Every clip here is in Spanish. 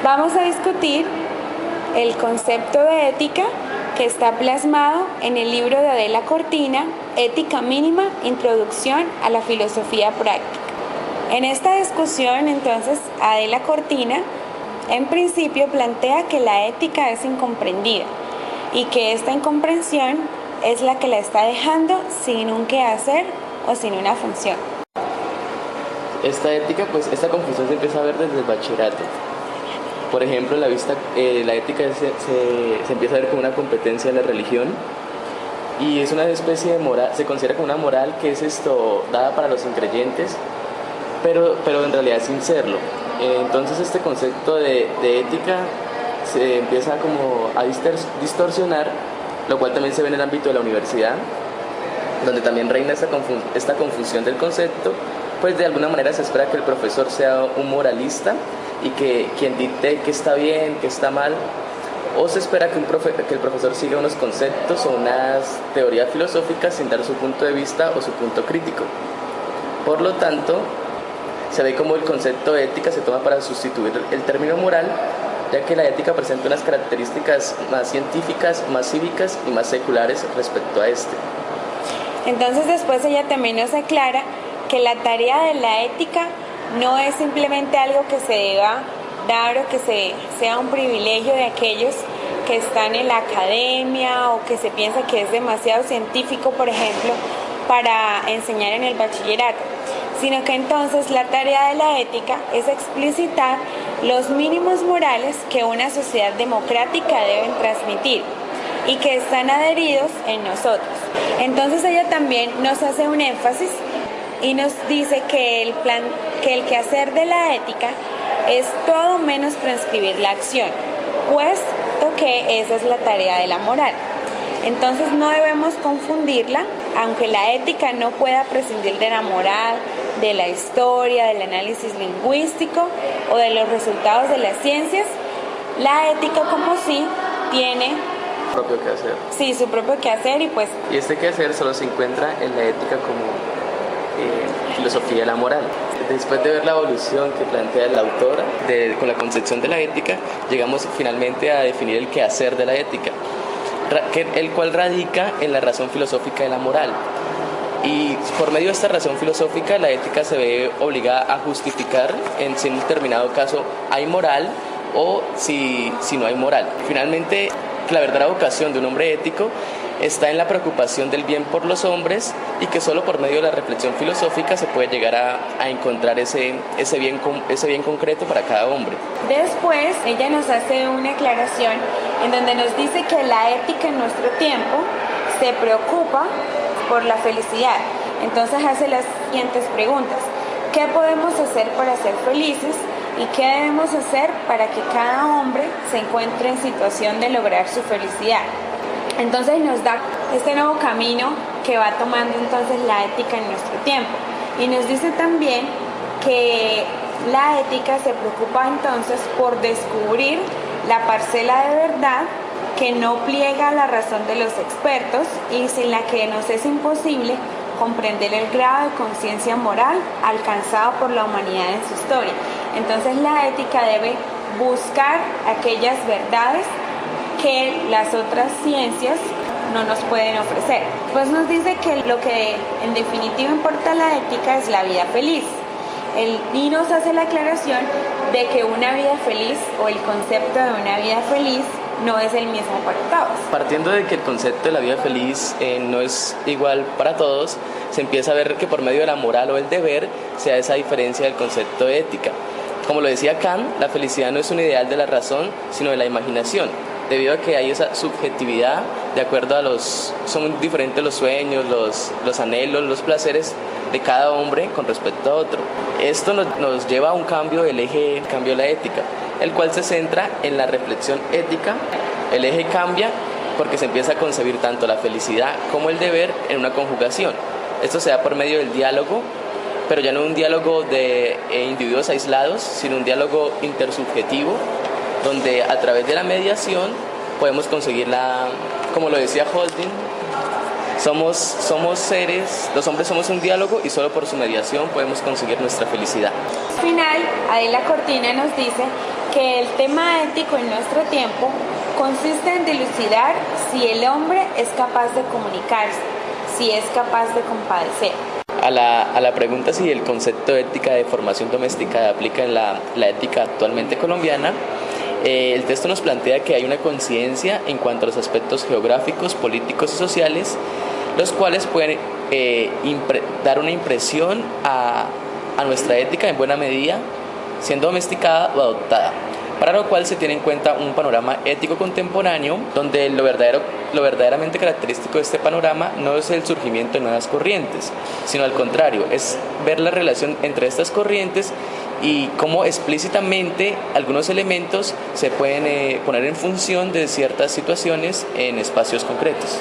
Vamos a discutir el concepto de ética que está plasmado en el libro de Adela Cortina, Ética Mínima, Introducción a la Filosofía Práctica. En esta discusión, entonces, Adela Cortina, en principio, plantea que la ética es incomprendida y que esta incomprensión es la que la está dejando sin un quehacer o sin una función. Esta ética, esta confusión se empieza a ver desde el bachillerato. Por ejemplo, la ética se empieza a ver como una competencia de la religión y es una especie de moral, se considera como una moral que es dada para los increyentes, pero en realidad sin serlo. Entonces este concepto de ética se empieza como a distorsionar, lo cual también se ve en el ámbito de la universidad, donde también reina esta confusión del concepto. Pues de alguna manera se espera que el profesor sea un moralista y que quien dicte qué está bien, qué está mal, o se espera que el profesor siga unos conceptos o unas teorías filosóficas sin dar su punto de vista o su punto crítico. Por lo tanto, se ve como el concepto de ética se toma para sustituir el término moral, ya que la ética presenta unas características más científicas, más cívicas y más seculares respecto a este. Entonces después ella también nos aclara que la tarea de la ética no es simplemente algo que se deba dar o que sea un privilegio de aquellos que están en la academia o que se piensa que es demasiado científico, por ejemplo, para enseñar en el bachillerato, sino que entonces la tarea de la ética es explicitar los mínimos morales que una sociedad democrática debe transmitir y que están adheridos en nosotros. Entonces ella también nos hace un énfasis y nos dice que el quehacer de la ética es todo menos transcribir la acción, puesto que esa es la tarea de la moral. Entonces no debemos confundirla, aunque la ética no pueda prescindir de la moral, de la historia, del análisis lingüístico o de los resultados de las ciencias. La ética como sí tiene su propio quehacer. Sí, su propio quehacer y este quehacer solo se encuentra en la ética como filosofía de la moral. Después de ver la evolución que plantea la autora con la concepción de la ética, llegamos finalmente a definir el quehacer de la ética, el cual radica en la razón filosófica de la moral. Y por medio de esta razón filosófica, la ética se ve obligada a justificar si en un determinado caso hay moral o si no hay moral. Finalmente, la verdadera vocación de un hombre ético está en la preocupación del bien por los hombres y que solo por medio de la reflexión filosófica se puede llegar a encontrar ese bien concreto para cada hombre. Después, ella nos hace una aclaración en donde nos dice que la ética en nuestro tiempo se preocupa por la felicidad. Entonces hace las siguientes preguntas: ¿qué podemos hacer para ser felices? ¿Y qué debemos hacer para que cada hombre se encuentre en situación de lograr su felicidad? Entonces nos da este nuevo camino que va tomando entonces la ética en nuestro tiempo. Y nos dice también que la ética se preocupa entonces por descubrir la parcela de verdad que no pliega a la razón de los expertos y sin la que nos es imposible comprender el grado de conciencia moral alcanzado por la humanidad en su historia. Entonces la ética debe buscar aquellas verdades que las otras ciencias no nos pueden ofrecer. Pues nos dice que lo que en definitiva importa la ética es la vida feliz. Y nos hace la aclaración de que una vida feliz o el concepto de una vida feliz no es el mismo para todos. Partiendo de que el concepto de la vida feliz no es igual para todos, se empieza a ver que por medio de la moral o el deber se da esa diferencia del concepto de ética. Como lo decía Kant, la felicidad no es un ideal de la razón, sino de la imaginación, debido a que hay esa subjetividad de acuerdo a son diferentes los sueños, los anhelos, los placeres de cada hombre con respecto a otro. Esto nos lleva a un cambio del eje, cambio de la ética, el cual se centra en la reflexión ética. El eje cambia porque se empieza a concebir tanto la felicidad como el deber en una conjugación. Esto se da por medio del diálogo, pero ya no un diálogo de individuos aislados, sino un diálogo intersubjetivo, donde a través de la mediación podemos conseguir como lo decía Holding, somos seres, los hombres somos un diálogo y solo por su mediación podemos conseguir nuestra felicidad. Al final, Adela Cortina nos dice que el tema ético en nuestro tiempo consiste en dilucidar si el hombre es capaz de comunicarse, si es capaz de compadecer. A la pregunta si el concepto de ética de formación doméstica aplica en la ética actualmente colombiana, el texto nos plantea que hay una conciencia en cuanto a los aspectos geográficos, políticos y sociales, los cuales pueden dar una impresión a nuestra ética en buena medida, siendo domesticada o adoptada, para lo cual se tiene en cuenta un panorama ético contemporáneo, donde lo verdaderamente característico de este panorama no es el surgimiento de nuevas corrientes, sino al contrario, es ver la relación entre estas corrientes y cómo explícitamente algunos elementos se pueden poner en función de ciertas situaciones en espacios concretos.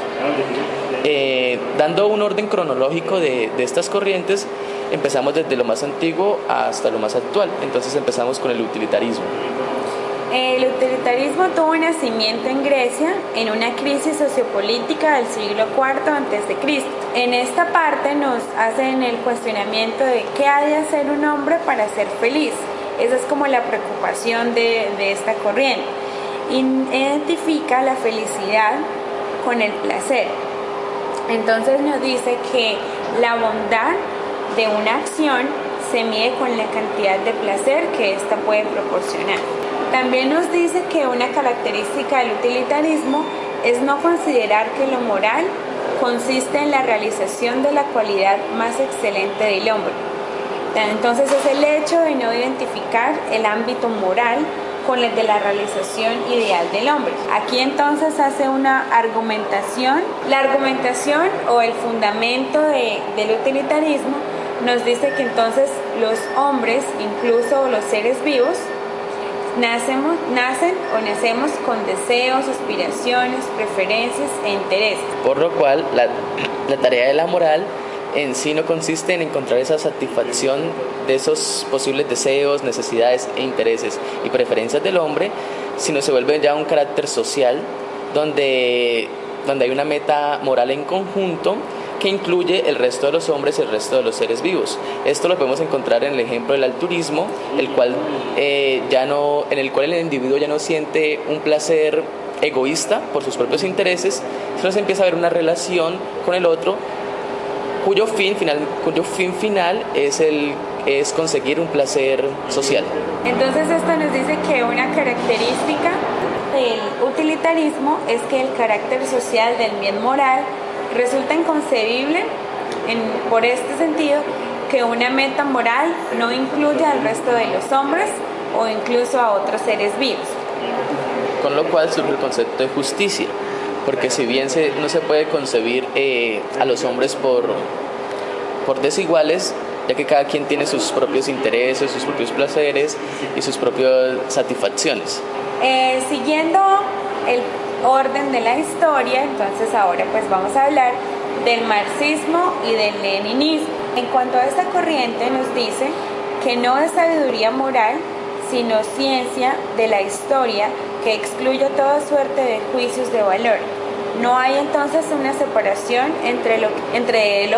Dando un orden cronológico de estas corrientes, empezamos desde lo más antiguo hasta lo más actual. Entonces empezamos con el utilitarismo. El utilitarismo tuvo nacimiento en Grecia en una crisis sociopolítica del siglo IV a.C. En esta parte nos hacen el cuestionamiento de qué ha de hacer un hombre para ser feliz. Esa es como la preocupación de esta corriente. Identifica la felicidad con el placer. Entonces nos dice que la bondad de una acción se mide con la cantidad de placer que ésta puede proporcionar. También nos dice que una característica del utilitarismo es no considerar que lo moral consiste en la realización de la cualidad más excelente del hombre. Entonces es el hecho de no identificar el ámbito moral con el de la realización ideal del hombre. Aquí entonces hace una argumentación. La argumentación o el fundamento del utilitarismo nos dice que entonces los hombres, incluso los seres vivos, nacemos con deseos, aspiraciones, preferencias e intereses. Por lo cual, la tarea de la moral en sí no consiste en encontrar esa satisfacción de esos posibles deseos, necesidades e intereses y preferencias del hombre, sino se vuelve ya un carácter social donde hay una meta moral en conjunto que incluye el resto de los hombres y el resto de los seres vivos. Esto lo podemos encontrar en el ejemplo del altruismo, en el cual el individuo ya no siente un placer egoísta por sus propios intereses, sino se empieza a ver una relación con el otro cuyo fin final es conseguir un placer social. Entonces esto nos dice que una característica del utilitarismo es que el carácter social del bien moral resulta inconcebible por este sentido que una meta moral no incluya al resto de los hombres o incluso a otros seres vivos. Con lo cual surge el concepto de justicia, porque si bien no se puede concebir a los hombres por desiguales, ya que cada quien tiene sus propios intereses, sus propios placeres y sus propias satisfacciones. Siguiendo el orden de la historia, entonces ahora pues vamos a hablar del marxismo y del leninismo. En cuanto a esta corriente nos dice que no es sabiduría moral, sino ciencia de la historia que excluye toda suerte de juicios de valor. No hay entonces una separación entre lo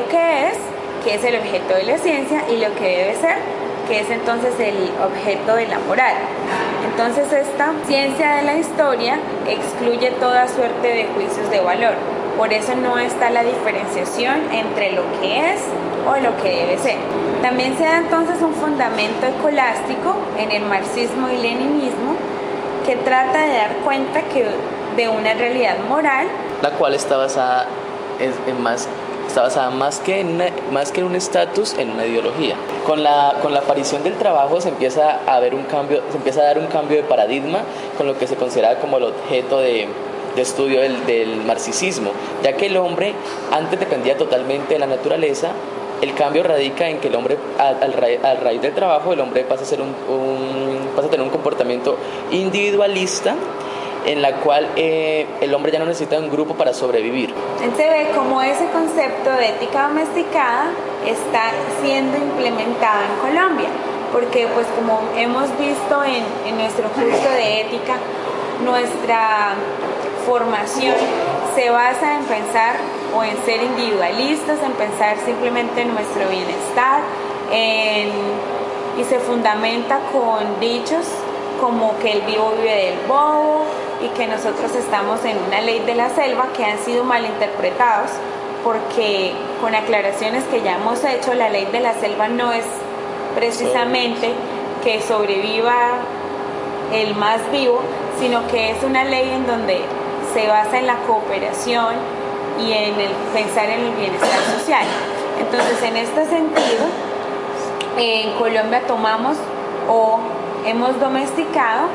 que es el objeto de la ciencia, y lo que debe ser, que es entonces el objeto de la moral. Entonces esta ciencia de la historia excluye toda suerte de juicios de valor. Por eso no está la diferenciación entre lo que es o lo que debe ser. También se da entonces un fundamento escolástico en el marxismo y leninismo que trata de dar cuenta de una realidad moral, la cual está basada más que en un estatus, en una ideología. Con la aparición del trabajo se empieza a dar un cambio de paradigma con lo que se consideraba como el objeto de estudio del marxismo, ya que el hombre antes dependía totalmente de la naturaleza. El cambio radica en que el hombre, a raíz del trabajo, el hombre pasa a tener un comportamiento individualista, en la cual el hombre ya no necesita un grupo para sobrevivir. Se ve como ese concepto de ética domesticada está siendo implementado en Colombia, porque pues como hemos visto en nuestro curso de ética, nuestra formación se basa en pensar o en ser individualistas, en pensar simplemente en nuestro bienestar, y se fundamenta con dichos como que el vivo vive del bobo y que nosotros estamos en una ley de la selva, que han sido malinterpretados, porque con aclaraciones que ya hemos hecho, la ley de la selva no es precisamente que sobreviva el más vivo, sino que es una ley en donde se basa en la cooperación y en el pensar en el bienestar social. Entonces, en este sentido, en Colombia tomamos o hemos domesticado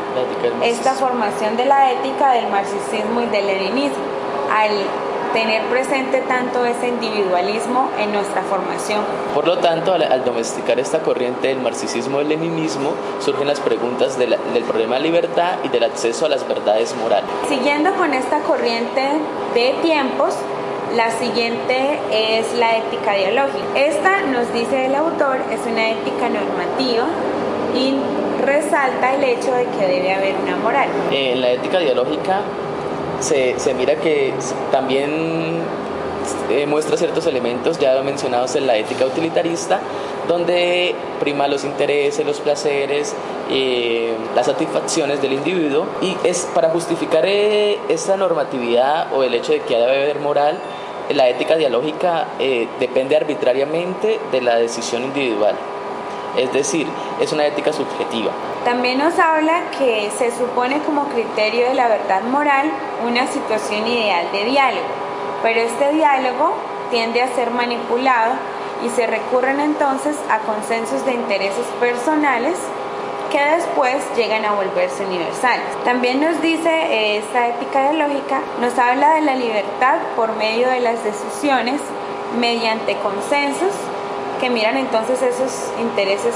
esta formación de la ética del marxismo y del leninismo, al tener presente tanto ese individualismo en nuestra formación. Por lo tanto, al domesticar esta corriente del marxismo y del leninismo, surgen las preguntas del problema de libertad y del acceso a las verdades morales. Siguiendo con esta corriente de tiempos, la siguiente es la ética dialógica. Esta, nos dice el autor, es una ética normativa y resalta el hecho de que debe haber una moral. En la ética dialógica se mira que también muestra ciertos elementos ya mencionados en la ética utilitarista, donde prima los intereses, los placeres, las satisfacciones del individuo, y es para justificar esta normatividad o el hecho de que debe haber moral. La ética dialógica depende arbitrariamente de la decisión individual, es decir, es una ética subjetiva. También nos habla que se supone como criterio de la verdad moral una situación ideal de diálogo, pero este diálogo tiende a ser manipulado y se recurren entonces a consensos de intereses personales que después llegan a volverse universales. También nos dice esta ética dialógica, nos habla de la libertad por medio de las decisiones mediante consensos que miran entonces esos intereses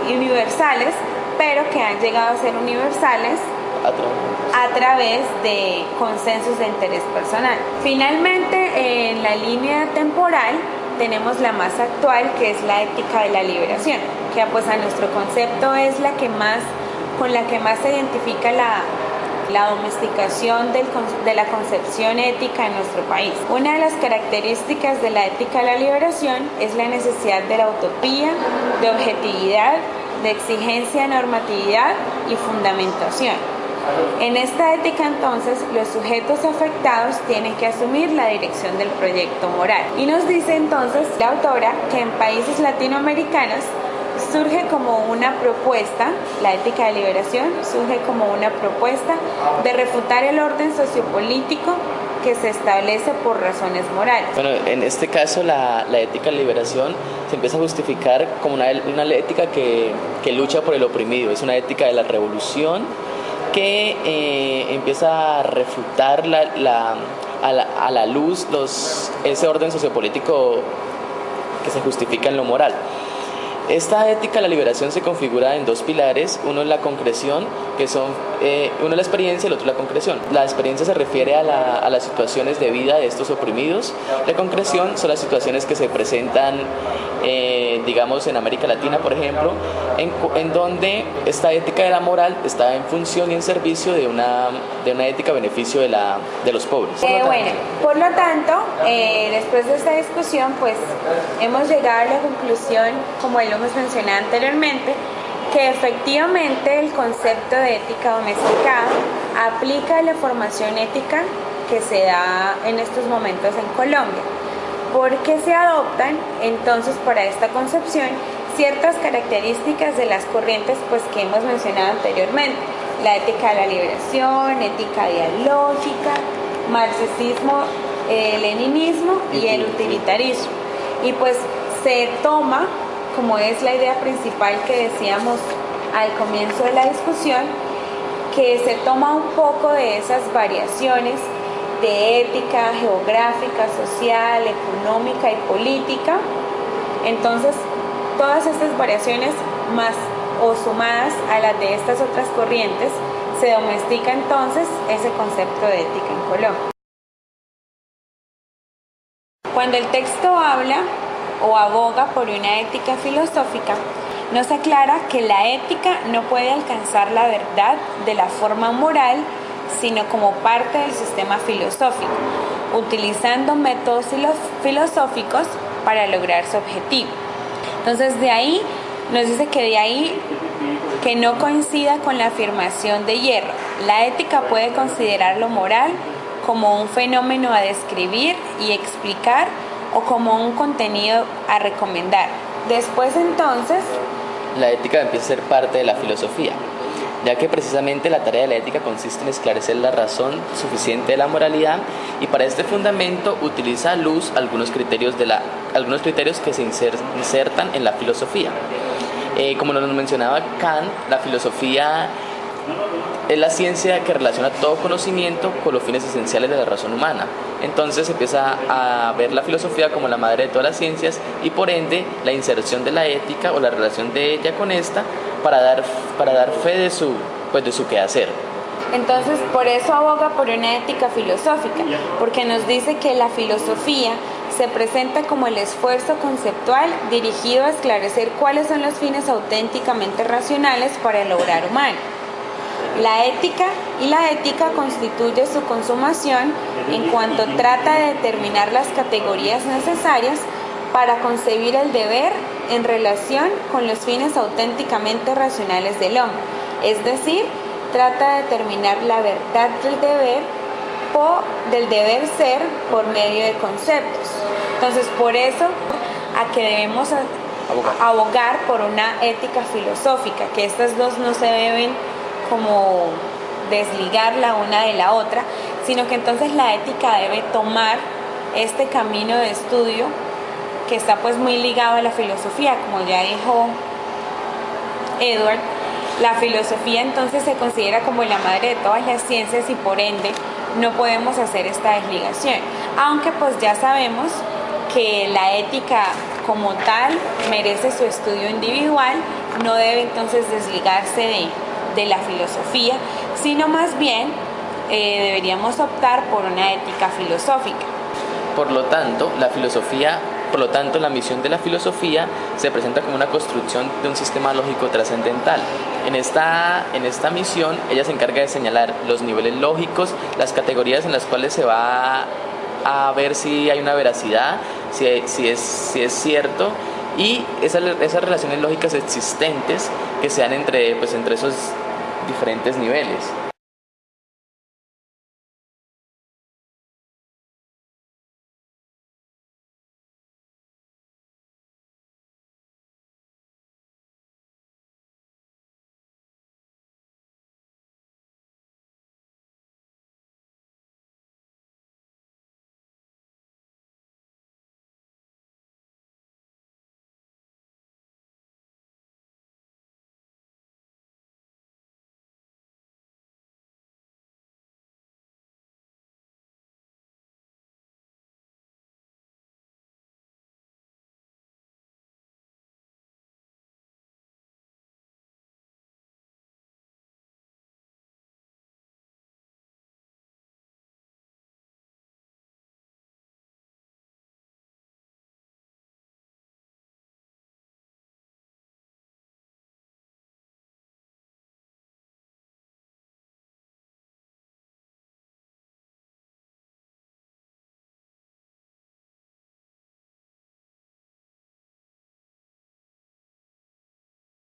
universales, pero que han llegado a ser universales a través de consensos de interés personal. Finalmente, en la línea temporal tenemos la más actual, que es la ética de la liberación, que pues a nuestro concepto es con la que más se identifica la domesticación de la concepción ética en nuestro país. Una de las características de la ética de la liberación es la necesidad de la utopía, de objetividad, de exigencia de normatividad y fundamentación. En esta ética, entonces, los sujetos afectados tienen que asumir la dirección del proyecto moral. Y nos dice entonces la autora que en países latinoamericanos surge como una propuesta, la ética de liberación surge como una propuesta de refutar el orden sociopolítico que se establece por razones morales. Bueno, en este caso la ética de liberación se empieza a justificar como una ética que lucha por el oprimido, es una ética de la revolución que empieza a refutar a la luz ese orden sociopolítico que se justifica en lo moral. Esta ética de la liberación se configura en dos pilares, uno es la concreción, que son uno la experiencia y el otro la concreción. La experiencia se refiere a las situaciones de vida de estos oprimidos, la concreción son las situaciones que se presentan, digamos, en América Latina, por ejemplo, en donde esta ética de la moral está en función y en servicio de una ética a beneficio de los pobres. Por lo tanto, después de esta discusión, pues hemos llegado a la conclusión, como lo hemos mencionado anteriormente, que efectivamente el concepto de ética domesticada aplica a la formación ética que se da en estos momentos en Colombia, porque se adoptan entonces para esta concepción ciertas características de las corrientes pues que hemos mencionado anteriormente: la ética de la liberación, ética dialógica, marxismo, leninismo y el utilitarismo. Y pues se toma, como es la idea principal que decíamos al comienzo de la discusión, que se toma un poco de esas variaciones de ética geográfica, social, económica y política. Entonces, todas estas variaciones más o sumadas a las de estas otras corrientes, se domestica entonces ese concepto de ética en Colombia. Cuando el texto habla o aboga por una ética filosófica, nos aclara que la ética no puede alcanzar la verdad de la forma moral, sino como parte del sistema filosófico, utilizando métodos filosóficos para lograr su objetivo. Entonces, de ahí nos dice que de ahí que no coincida con la afirmación de Hierro. La ética puede considerar lo moral como un fenómeno a describir y explicar o como un contenido a recomendar. Después entonces, la ética empieza a ser parte de la filosofía, ya que precisamente la tarea de la ética consiste en esclarecer la razón suficiente de la moralidad, y para este fundamento utiliza a luz algunos criterios que se insertan en la filosofía. Como nos mencionaba Kant, la filosofía es la ciencia que relaciona todo conocimiento con los fines esenciales de la razón humana. Entonces empieza a ver la filosofía como la madre de todas las ciencias, y por ende la inserción de la ética o la relación de ella con esta para dar fe de su quehacer. Entonces, por eso aboga por una ética filosófica, porque nos dice que la filosofía se presenta como el esfuerzo conceptual dirigido a esclarecer cuáles son los fines auténticamente racionales para el obrar humano. La ética constituye su consumación en cuanto trata de determinar las categorías necesarias para concebir el deber en relación con los fines auténticamente racionales del hombre, es decir, trata de determinar la verdad del deber ser por medio de conceptos. Entonces, por eso a que debemos abogar por una ética filosófica, que estas dos no se deben como desligar la una de la otra, sino que entonces la ética debe tomar este camino de estudio que está pues muy ligado a la filosofía, como ya dijo Edward. La filosofía entonces se considera como la madre de todas las ciencias y por ende no podemos hacer esta desligación, aunque pues ya sabemos que la ética como tal merece su estudio individual, no debe entonces desligarse de la filosofía, sino más bien deberíamos optar por una ética filosófica. Por lo tanto, la misión de la filosofía se presenta como una construcción de un sistema lógico trascendental. En esta misión, ella se encarga de señalar los niveles lógicos, las categorías en las cuales se va a ver si hay una veracidad, si es cierto, y esas relaciones lógicas existentes que sean entre esos diferentes niveles.